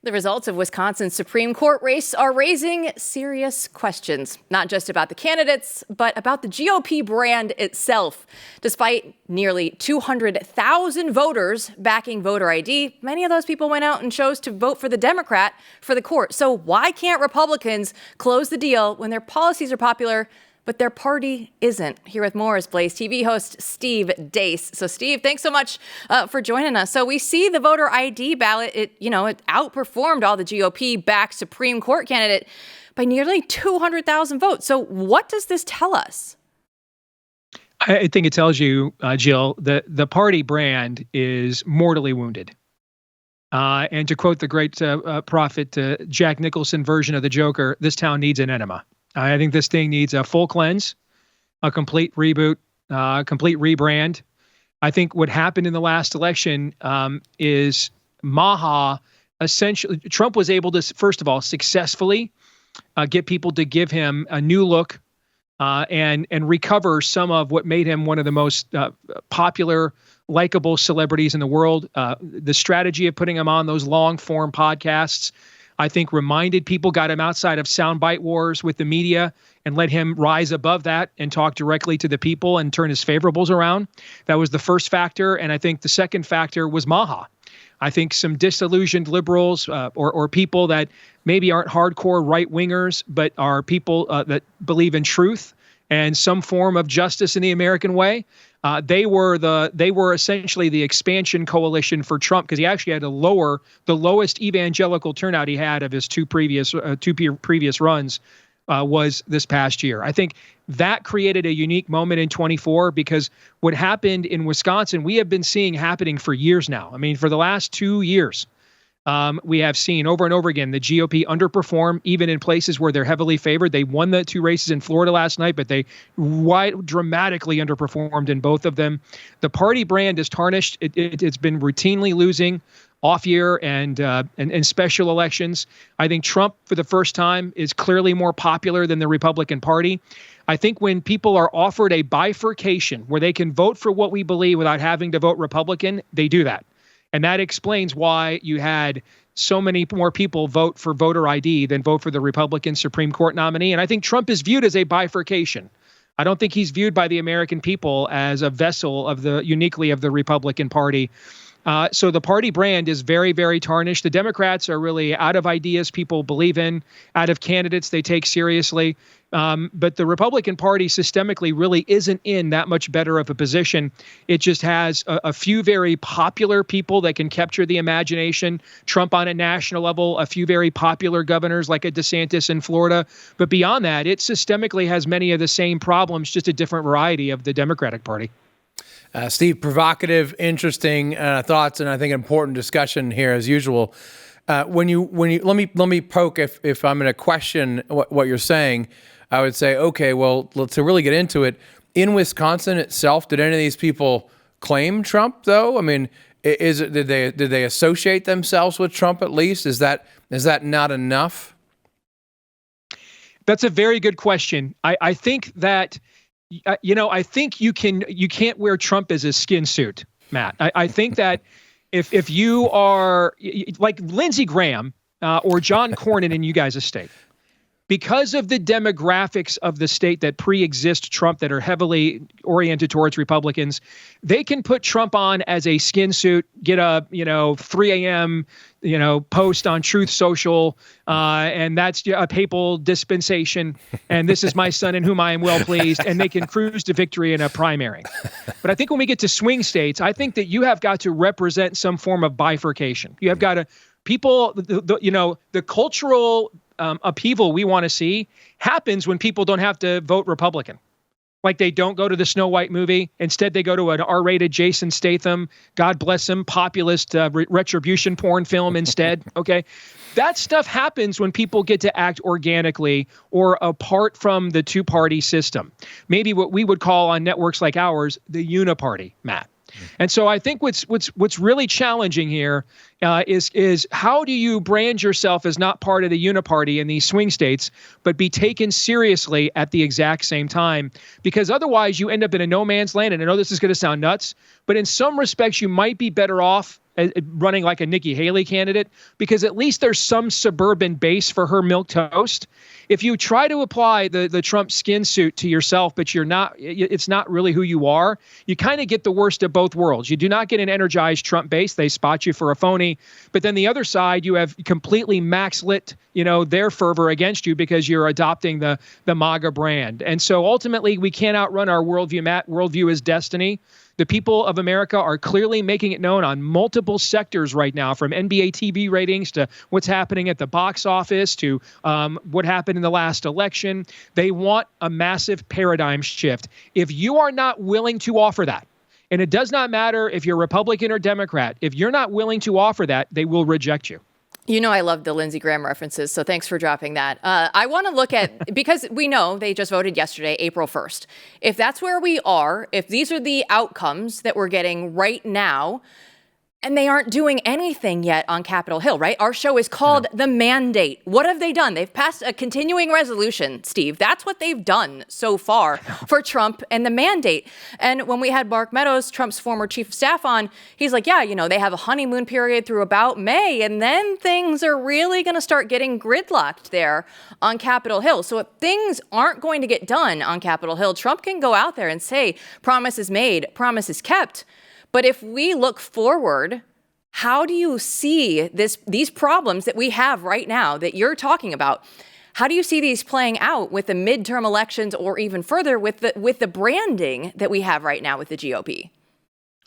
The results of Wisconsin's Supreme Court race are raising serious questions, not just about the candidates, but about the GOP brand itself. Despite nearly 200,000 voters backing voter ID, many of those people went out and chose to vote for the Democrat for the court. So why can't Republicans close the deal when their policies are popular, but their party isn't? Here with more is BlazeTV host Steve Deace. So Steve, thanks so much for joining us. So we see the voter ID ballot, it outperformed all the GOP-backed Supreme Court candidate by nearly 200,000 votes. So what does this tell us? I think it tells you, Jill, that the party brand is mortally wounded. And to quote the great prophet Jack Nicholson version of the Joker, this town needs an enema. I think this thing needs a full cleanse, a complete reboot, complete rebrand. I think what happened in the last election is Maha essentially, Trump was able to, first of all, successfully get people to give him a new look and recover some of what made him one of the most popular, likable celebrities in the world. The strategy of putting him on those long form podcasts, I think, reminded people, got him outside of soundbite wars with the media and let him rise above that and talk directly to the people and turn his favorables around. That was the first factor. And I think the second factor was Maha. I think some disillusioned liberals or people that maybe aren't hardcore right wingers, but are people that believe in truth and some form of justice in the American way. They were essentially the expansion coalition for Trump, because he actually had the lowest evangelical turnout he had of his two previous runs was this past year. I think that created a unique moment in 24, because what happened in Wisconsin, we have been seeing happening for years now. I mean, for the last 2 years, we have seen over and over again the GOP underperform, even in places where they're heavily favored. They won the two races in Florida last night, but they dramatically underperformed in both of them. The party brand is tarnished. It's been routinely losing off year and special elections. I think Trump, for the first time, is clearly more popular than the Republican Party. I think when people are offered a bifurcation where they can vote for what we believe without having to vote Republican, they do that. And that explains why you had so many more people vote for voter ID than vote for the Republican Supreme Court nominee. And I think Trump is viewed as a bifurcation. I don't think he's viewed by the American people as a vessel of uniquely of the Republican Party. So the party brand is very, very tarnished. The Democrats are really out of ideas people believe in, out of candidates they take seriously. But the Republican Party systemically really isn't in that much better of a position. It just has a few very popular people that can capture the imagination. Trump on a national level, a few very popular governors like a DeSantis in Florida. But beyond that, it systemically has many of the same problems, just a different variety of the Democratic Party. Steve, provocative, interesting thoughts, and I think important discussion here as usual. When you let me poke if I'm going to question what you're saying, I would say, okay, well, to really get into it, in Wisconsin itself, did any of these people claim Trump though? I mean, did they associate themselves with Trump at least? Is that not enough? That's a very good question. I think that. I think you can't wear Trump as a skin suit, Matt. I think that if you are like Lindsey Graham or John Cornyn in you guys' state, because of the demographics of the state that pre-exist Trump, that are heavily oriented towards Republicans, they can put Trump on as a skin suit, get a 3 a.m. post on Truth Social, and that's a papal dispensation, and this is my son in whom I am well pleased, and they can cruise to victory in a primary. But I think when we get to swing states, I think that you have got to represent some form of bifurcation. You have got to the cultural upheaval we want to see happens when people don't have to vote Republican. Like they don't go to the Snow White movie. Instead, they go to an R-rated Jason Statham, God bless him, populist retribution porn film instead. Okay. That stuff happens when people get to act organically or apart from the two-party system. Maybe what we would call on networks like ours, the uniparty, Matt. And so I think what's really challenging here is how do you brand yourself as not part of the uniparty in these swing states, but be taken seriously at the exact same time? Because otherwise you end up in a no man's land. And I know this is going to sound nuts, but in some respects you might be better off running like a Nikki Haley candidate, because at least there's some suburban base for her milquetoast. If you try to apply the Trump skin suit to yourself, but it's not really who you are, you kind of get the worst of both worlds. You do not get an energized Trump base. They spot you for a phony. But then the other side, you have completely max lit, their fervor against you because you're adopting the MAGA brand. And so ultimately, we can't outrun our worldview. Worldview is destiny. The people of America are clearly making it known on multiple sectors right now, from NBA TV ratings to what's happening at the box office to what happened in the last election. They want a massive paradigm shift. If you are not willing to offer that, and it does not matter if you're Republican or Democrat, if you're not willing to offer that, they will reject you. I love the Lindsey Graham references, so thanks for dropping that. I want to look at, because we know they just voted yesterday, April 1st. If that's where we are, if these are the outcomes that we're getting right now, and they aren't doing anything yet on Capitol Hill, right? Our show is called The Mandate. What have they done? They've passed a continuing resolution, Steve. That's what they've done so far for Trump and the mandate. And when we had Mark Meadows, Trump's former chief of staff, on, he's like, they have a honeymoon period through about May, and then things are really going to start getting gridlocked there on Capitol Hill. So if things aren't going to get done on Capitol Hill, Trump can go out there and say, promises made, promises kept. But if we look forward, how do you see these problems that we have right now that you're talking about? How do you see these playing out with the midterm elections, or even further with the branding that we have right now with the GOP?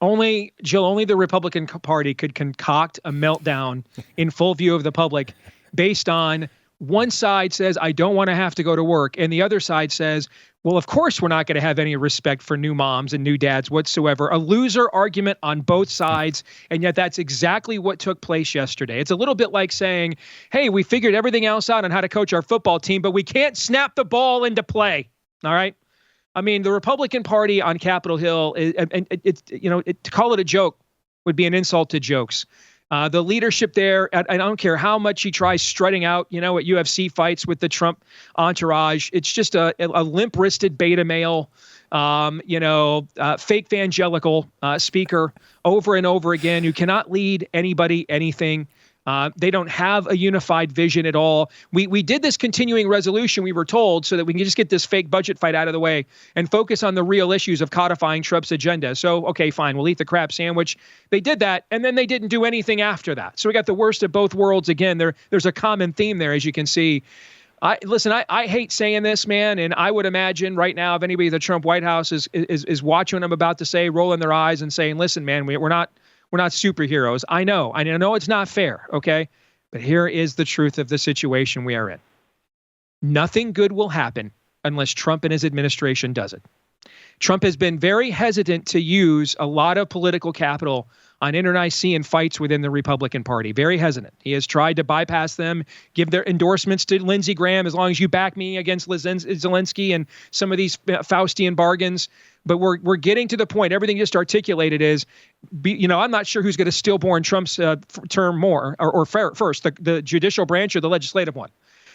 Only the Republican Party could concoct a meltdown in full view of the public based on one side says, I don't want to have to go to work, and the other side says, well, of course, we're not going to have any respect for new moms and new dads whatsoever. A loser argument on both sides. And yet that's exactly what took place yesterday. It's a little bit like saying, hey, we figured everything else out on how to coach our football team, but we can't snap the ball into play. All right. I mean, the Republican Party on Capitol Hill, to call it a joke would be an insult to jokes. The leadership there, I don't care how much he tries strutting out, at UFC fights with the Trump entourage. It's just a limp-wristed beta male, fake evangelical speaker over and over again who cannot lead anybody anything. They don't have a unified vision at all. We did this continuing resolution, we were told, so that we can just get this fake budget fight out of the way and focus on the real issues of codifying Trump's agenda. So, okay, fine, we'll eat the crab sandwich. They did that, and then they didn't do anything after that. So we got the worst of both worlds again. There's a common theme there, as you can see. I hate saying this, man, and I would imagine right now if anybody at the Trump White House is watching what I'm about to say, rolling their eyes and saying, listen, man, we're not superheroes. I know it's not fair, okay? But here is the truth of the situation we are in. Nothing good will happen unless Trump and his administration does it. Trump has been very hesitant to use a lot of political capital on internecine fights within the Republican Party. Very hesitant. He has tried to bypass them, give their endorsements to Lindsey Graham as long as you back me against Zelensky and some of these Faustian bargains. But we're getting to the point. Everything just articulated is, I'm not sure who's going to stillborn Trump's term more or first, the judicial branch or the legislative one.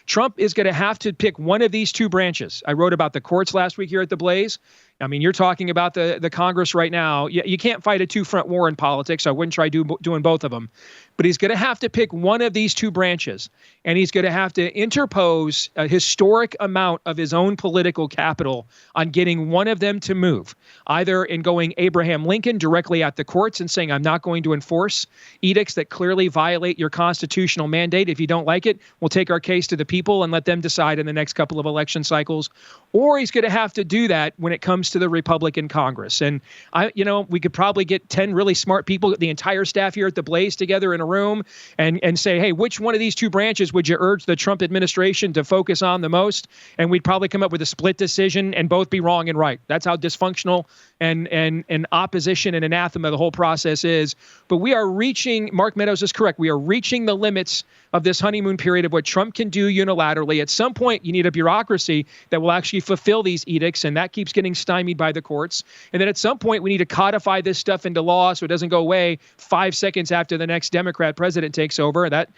Trump is going to have to pick one of these two branches. I wrote about the courts last week here at the Blaze. I mean, you're talking about the Congress right now. You can't fight a two-front war in politics. So I wouldn't try doing both of them. But he's going to have to pick one of these two branches, and he's going to have to interpose a historic amount of his own political capital on getting one of them to move, either in going Abraham Lincoln directly at the courts and saying, I'm not going to enforce edicts that clearly violate your constitutional mandate. If you don't like it, we'll take our case to the people and let them decide in the next couple of election cycles. Or he's going to have to do that when it comes to the Republican Congress. And we could probably get 10 really smart people, the entire staff here at the Blaze, together in a room and say, hey, which one of these two branches would you urge the Trump administration to focus on the most? And we'd probably come up with a split decision and both be wrong and right. That's how dysfunctional and opposition and anathema the whole process is. But we are reaching, Mark Meadows is correct, we are reaching the limits of this honeymoon period of what Trump can do unilaterally. At some point, you need a bureaucracy that will actually fulfill these edicts, and that keeps getting stymied by the courts. And then at some point, we need to codify this stuff into law so it doesn't go away 5 seconds after the next Democrat Democrat president takes over. That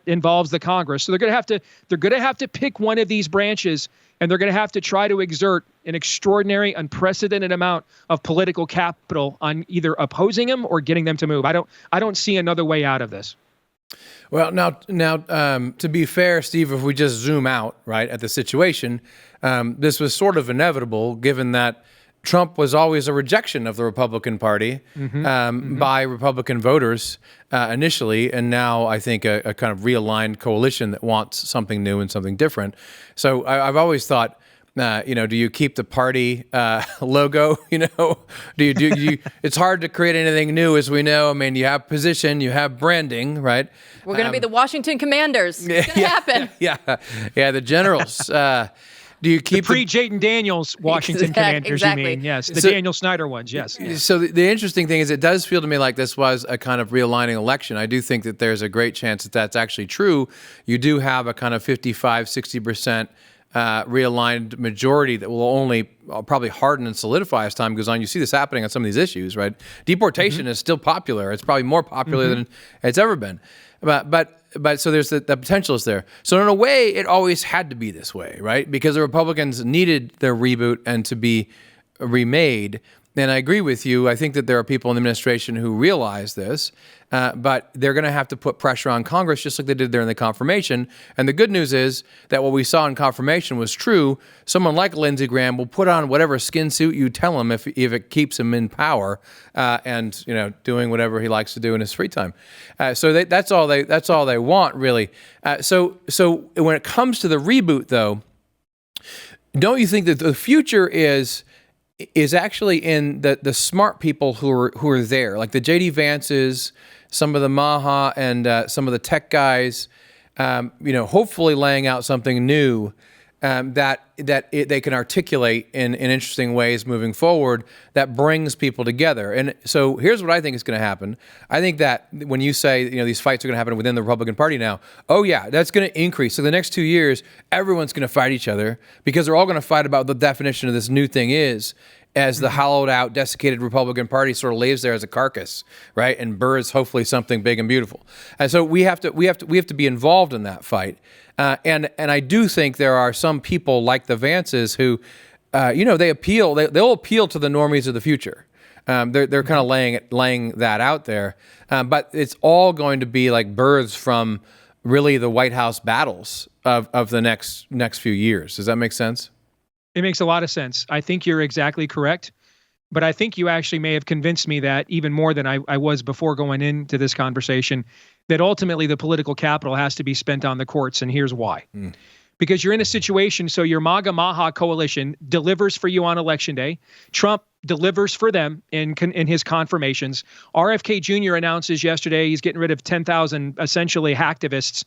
involves the Congress. So they're going to have to pick one of these branches, and they're going to have to try to exert an extraordinary, unprecedented amount of political capital on either opposing them or getting them to move. I don't see another way out of this. Well, now, to be fair, Steve, if we just zoom out, right, at the situation, this was sort of inevitable, given that Trump was always a rejection of the Republican Party by Republican voters initially, and now I think a kind of realigned coalition that wants something new and something different. So I've always thought, do you keep the party logo? Do you? It's hard to create anything new, as we know. I mean, you have position, you have branding, right? We're going to be the Washington Commanders. It's going to happen. Yeah, the Generals. Do you keep the pre-Jayton Daniels Washington Commanders? Exactly. You mean? Yes, the Daniel Snyder ones. Yes. So the interesting thing is, it does feel to me like this was a kind of realigning election. I do think that there's a great chance that that's actually true. You do have a kind of 55-60% realigned majority that will only probably harden and solidify as time goes on. You see this happening on some of these issues, right? Deportation is still popular. It's probably more popular than it's ever been. But so there's the potential is there. So in a way, it always had to be this way, right? Because the Republicans needed their reboot and to be remade. And I agree with you. I think that there are people in the administration who realize this, but they're going to have to put pressure on Congress, just like they did there in the confirmation. And the good news is that what we saw in confirmation was true. Someone like Lindsey Graham will put on whatever skin suit you tell him if it keeps him in power, and doing whatever he likes to do in his free time. So that's all they want, really. So when it comes to the reboot, though, don't you think that the future is actually in the smart people who are there, like the J.D. Vances, some of the Maha, and some of the tech guys, hopefully laying out something new that they can articulate in interesting ways moving forward that brings people together. And so here's what I think is going to happen. I think that when you say, these fights are going to happen within the Republican Party now, oh yeah, that's going to increase. So the next 2 years, everyone's going to fight each other because they're all going to fight about what the definition of this new thing is, as the hollowed out, desiccated Republican Party sort of lays there as a carcass, right? And births hopefully something big and beautiful. And so we have to be involved in that fight. And I do think there are some people like the Vances who, they'll appeal to the normies of the future. They're kind of laying that out there. But it's all going to be like births from really the White House battles of the next few years. Does that make sense? It makes a lot of sense. I think you're exactly correct. But I think you actually may have convinced me that even more than I was before going into this conversation, that ultimately the political capital has to be spent on the courts. And here's why. Because you're in a situation, so your MAGA Maha coalition delivers for you on Election Day. Trump delivers for them in his confirmations. RFK Jr. announces yesterday he's getting rid of 10,000 essentially hacktivists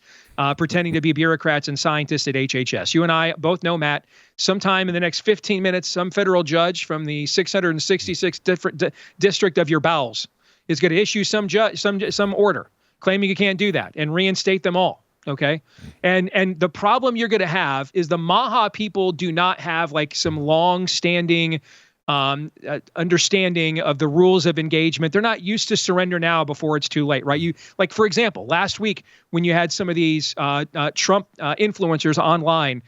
pretending to be bureaucrats and scientists at HHS. You and I both know, Matt, sometime in the next 15 minutes, some federal judge from the 666th different district of your bowels is going to issue some order claiming you can't do that and reinstate them all. Okay. And the problem you're going to have is the Maha people do not have like some long standing understanding of the rules of engagement. They're not used to surrender now before it's too late, right? Like, for example, last week when you had some of these Trump influencers online,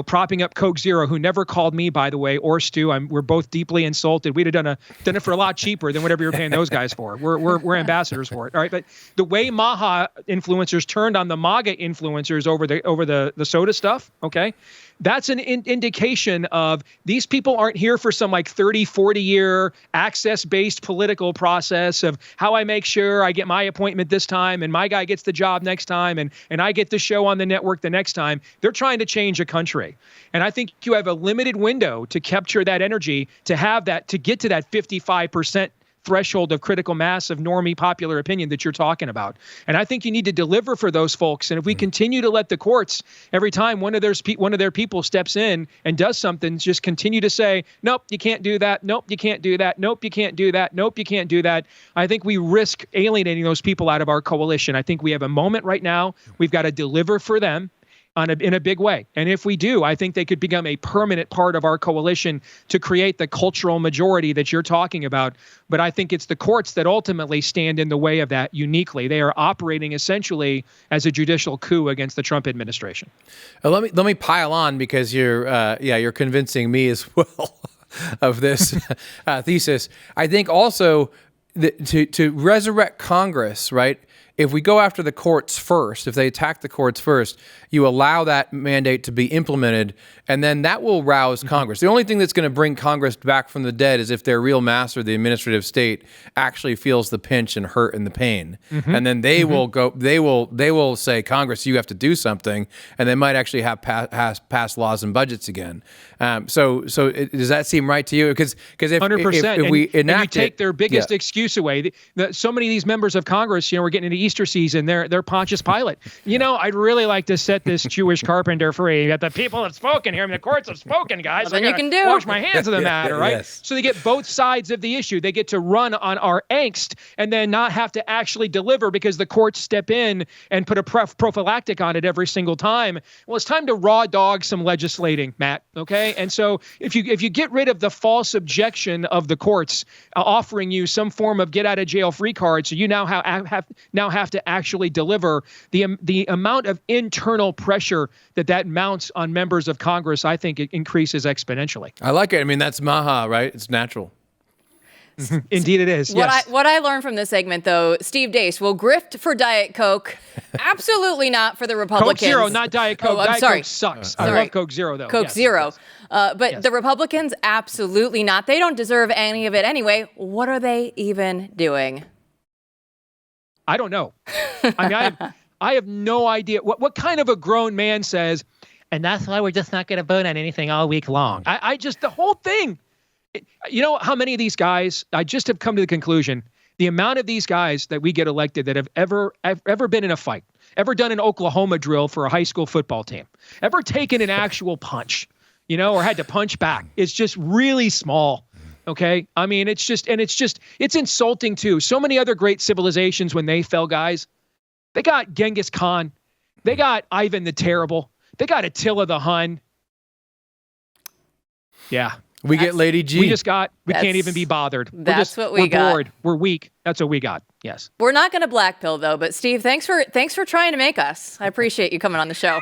propping up Coke Zero, who never called me, by the way, or Stu. We're both deeply insulted. We'd have done it for a lot cheaper than whatever you're paying those guys for. We're ambassadors for it. All right. But the way Maha influencers turned on the MAGA influencers over the soda stuff, okay, that's an indication of these people aren't here for some like 30, 40-year access-based political process of how I make sure I get my appointment this time and my guy gets the job next time and I get the show on the network the next time. They're trying to change a country. And I think you have a limited window to capture that energy, to have that, to get to that 55% threshold of critical mass of normie popular opinion that you're talking about. And I think you need to deliver for those folks. And if we continue to let the courts, every time one of their people steps in and does something, just continue to say, nope, you can't do that. Nope, you can't do that. Nope, you can't do that. Nope, you can't do that. I think we risk alienating those people out of our coalition. I think we have a moment right now. We've got to deliver for them. in a big way. And if we do, I think they could become a permanent part of our coalition to create the cultural majority that you're talking about. But I think it's the courts that ultimately stand in the way of that uniquely. They are operating essentially as a judicial coup against the Trump administration. Let me pile on, because you're convincing me as well of this thesis. I think also that to resurrect Congress, right? If we go after the courts first, if they attack the courts first, you allow that mandate to be implemented, and then that will rouse Congress. The only thing that's going to bring Congress back from the dead is if their real master, the administrative state, actually feels the pinch and hurt and the pain. And then they will go. They will say, Congress, you have to do something, and they might actually have pass laws and budgets again. So does that seem right to you? Because if 100%. If we enact and you take their biggest yeah. excuse away. So many of these members of Congress, we're getting into Easter season. They're Pontius Pilate. I'd really like to set this Jewish carpenter free. That the people have spoken here. I mean, the courts have spoken, guys. Nothing you can do. Wash my hands of the matter, right? Yes. So they get both sides of the issue. They get to run on our angst and then not have to actually deliver because the courts step in and put a prophylactic on it every single time. Well, it's time to raw dog some legislating, Matt. Okay, and so if you get rid of the false objection of the courts offering you some form of get out of jail free card, so you now have to actually deliver, the amount of internal pressure that mounts on members of Congress, I think it increases exponentially. I like it. I mean, that's Maha, right? It's natural. Indeed it is. Yes. What I learned from this segment, though, Steve Deace will grift for Diet Coke. Absolutely not for the Republicans. Coke Zero, not Diet Coke. I'm Diet sorry. Coke sucks. Sorry. I love Coke Zero, though. Coke Yes, Zero. yes. But the Republicans, absolutely not. They don't deserve any of it anyway. What are they even doing? I don't know. I mean, I have no idea. What kind of a grown man says, and that's why we're just not going to vote on anything all week long. I just, the whole thing. You know how many of these guys, I just have come to the conclusion, the amount of these guys that we get elected that have ever been in a fight, ever done an Oklahoma drill for a high school football team, ever taken an actual punch, or had to punch back, it's just really small. Okay. I mean, it's insulting too. So many other great civilizations, when they fell, guys, they got Genghis Khan. They got Ivan the Terrible. They got Attila the Hun. Yeah. We get Lady G. We can't even be bothered. We're got. Bored. We're weak. That's what we got. Yes. We're not going to black pill, though. But Steve, thanks for trying to make us. I appreciate you coming on the show.